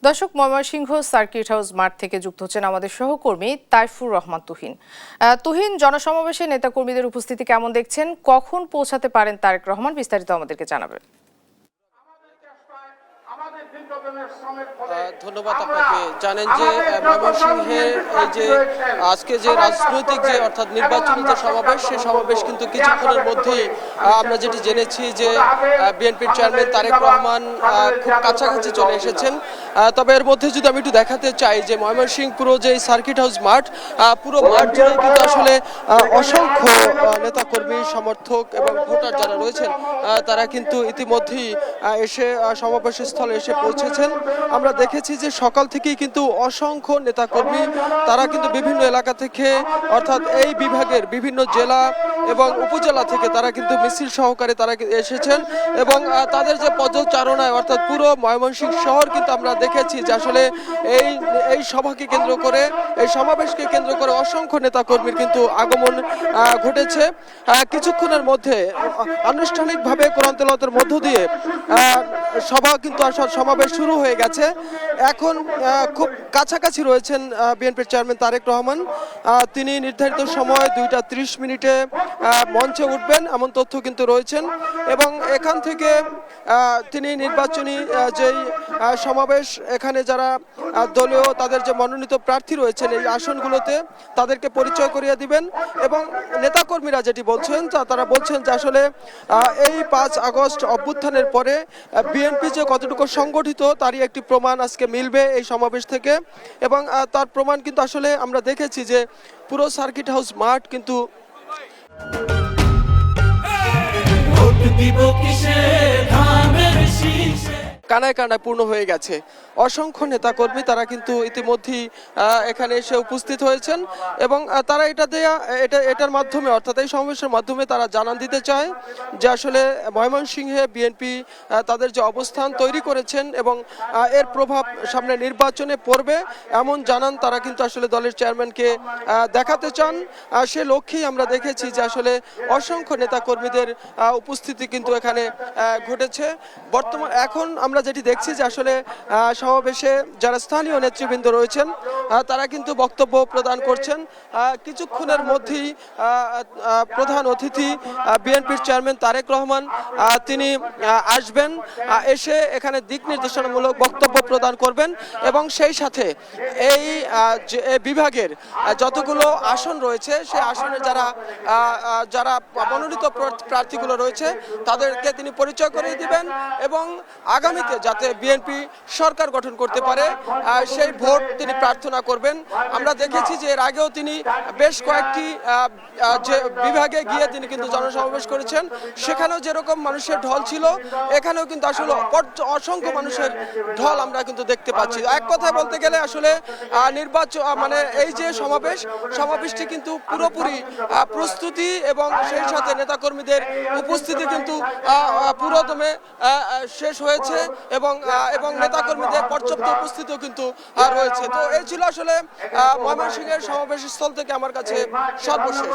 দর্শক, Mymensingh circuit house মাঠ থেকে যুক্ত হচ্ছেন আমাদের সহকর্মী তাইফুর রহমান তুহিন। তুহিন, জনসমাবেশে নেতাকর্মীদের উপস্থিতি কেমন দেখছেন? কখন পৌঁছাতে পারেন তারেক রহমান? বিস্তারিত আমাদেরকে জানাবেন। ধন্যবাদ আপনাকে। জানেন যে ময়মনসিংহের এই যে আজকে যে রাজনৈতিক যে অর্থাৎ নির্বাচনী যে সমাবেশ, সেই সমাবেশ কিন্তু কিছুক্ষণের মধ্যেই আমরা যেটি জেনেছি যে বিএনপির চেয়ারম্যান তারেক রহমান খুব কাছাকাছি চলে এসেছেন। তবে এর মধ্যে যদি আমি একটু দেখাতে চাই যে ময়মনসিংহ পুরো যে সার্কিট হাউস মাঠ, পুরো মাঠ জুড়ে কিন্তু আসলে অসংখ্য নেতাকর্মী, সমর্থক এবং ভোটার যারা রয়েছেন তারা কিন্তু ইতিমধ্যেই এসে সমাবেশ স্থলে এসে পৌঁছেছেন। আমরা দেখেছি যে সকাল থেকেই কিন্তু অসংখ্য নেতাকর্মী তারা কিন্তু বিভিন্ন এলাকা থেকে অর্থাৎ এই বিভাগের বিভিন্ন জেলা এবং উপজেলা থেকে তারা কিন্তু মিছিল সহকারে তারা এসেছেন এবং তাদের যে পদচারণায় অর্থাৎ পুরো ময়মনসিংহ শহর কিন্তু আমরা দেখেছি যে আসলে এই সভাকে কেন্দ্র করে, এই সমাবেশকে কেন্দ্র করে অসংখ্য নেতাকর্মীর কিন্তু আগমন ঘটেছে। কিছুক্ষণের মধ্যে আনুষ্ঠানিকভাবে কোরআন তেলাওয়াতের মধ্য দিয়ে সভা কিন্তু সমাবেশ শুরু হয়ে গেছে। এখন খুব কাছাকাছি রয়েছেন বিএনপির চেয়ারম্যান তারেক রহমান। তিনি নির্ধারিত সময় 2:30 মঞ্চে উঠবেন এমন তথ্য কিন্তু রয়েছেন এবং এখান থেকে তিনি নির্বাচনী যেই সমাবেশ, এখানে যারা দলীয় তাদের যে মনোনীত প্রার্থী রয়েছেন এই আসনগুলোতে তাদেরকে পরিচয় করিয়ে দিবেন এবং নেতাকর্মীরা যেটি বলছেন তারা বলছেন যে আসলে এই 5 আগস্ট অভ্যুত্থানের পরে বিএনপি যে কতটুকু সংগঠিত তারই একটি প্রমাণ আজকে মিলবে এই সমাবেশ থেকে এবং তার প্রমাণ কিন্তু আসলে আমরা দেখেছি যে পুরো সার্কিট হাউস মাঠ কিন্তু কানায় কানায় পূর্ণ হয়ে গেছে। অসংখ্য নেতাকর্মী তারা কিন্তু ইতিমধ্যেই এখানে এসে উপস্থিত হয়েছেন এবং তারা এটার মাধ্যমে অর্থাৎ এই সমাবেশের মাধ্যমে তারা জানান দিতে চায় যে আসলে ময়মনসিংহে বিএনপি তাদের যে অবস্থান তৈরি করেছেন এবং এর প্রভাব সামনে নির্বাচনে পড়বে এমন জানান তারা কিন্তু আসলে দলের চেয়ারম্যানকে দেখাতে চান। সে লক্ষ্যেই আমরা দেখেছি যে আসলে অসংখ্য নেতাকর্মীদের উপস্থিতি কিন্তু এখানে ঘটেছে। এখন আমরা যেটি দেখছি যে আসলে সমাবেশে যারা স্থানীয় নেতৃবৃন্দ রয়েছেন তারা কিন্তু বক্তব্য প্রদান করছেন। কিছুক্ষণের মধ্যেই প্রধান অতিথি বিএনপির চেয়ারম্যান তারেক রহমান তিনি আসবেন, এসে এখানে দিক নির্দেশনামূলক বক্তব্য প্রদান করবেন এবং সেই সাথে এই বিভাগের যতগুলো আসন রয়েছে সেই আসনের যারা মনোনীত প্রার্থীগুলো রয়েছে তাদেরকে তিনি পরিচয় করিয়ে দিবেন এবং আগামীতে যাতে বিএনপি সরকার গঠন করতে পারে সেই ভোট তিনি প্রার্থনা করবেন। আমরা দেখেছি যে এর আগেও তিনি বেশ কয়েকটি যে বিভাগে গিয়ে তিনি কিন্তু জনসমাবেশ করেছেন, সেখানেও যেরকম মানুষের ঢল ছিল এখানেও কিন্তু আসলে অসংখ্য মানুষের ঢল আমরা কিন্তু দেখতে পাচ্ছি। এক কথায় বলতে গেলে আসলে নির্বাচন মানে এই যে সমাবেশটি কিন্তু পুরোপুরি প্রস্তুতি এবং সেই সাথে নেতাকর্মীদের উপস্থিতি কিন্তু পুরোদমে শেষ হয়েছে এবং নেতাকর্মীদের পর্যাপ্ত উপস্থিতিও কিন্তু রয়েছে। তো এই ছিল আসলে ময়মনসিংহের সমাবেশ স্থল থেকে আমার কাছে সর্বশেষ।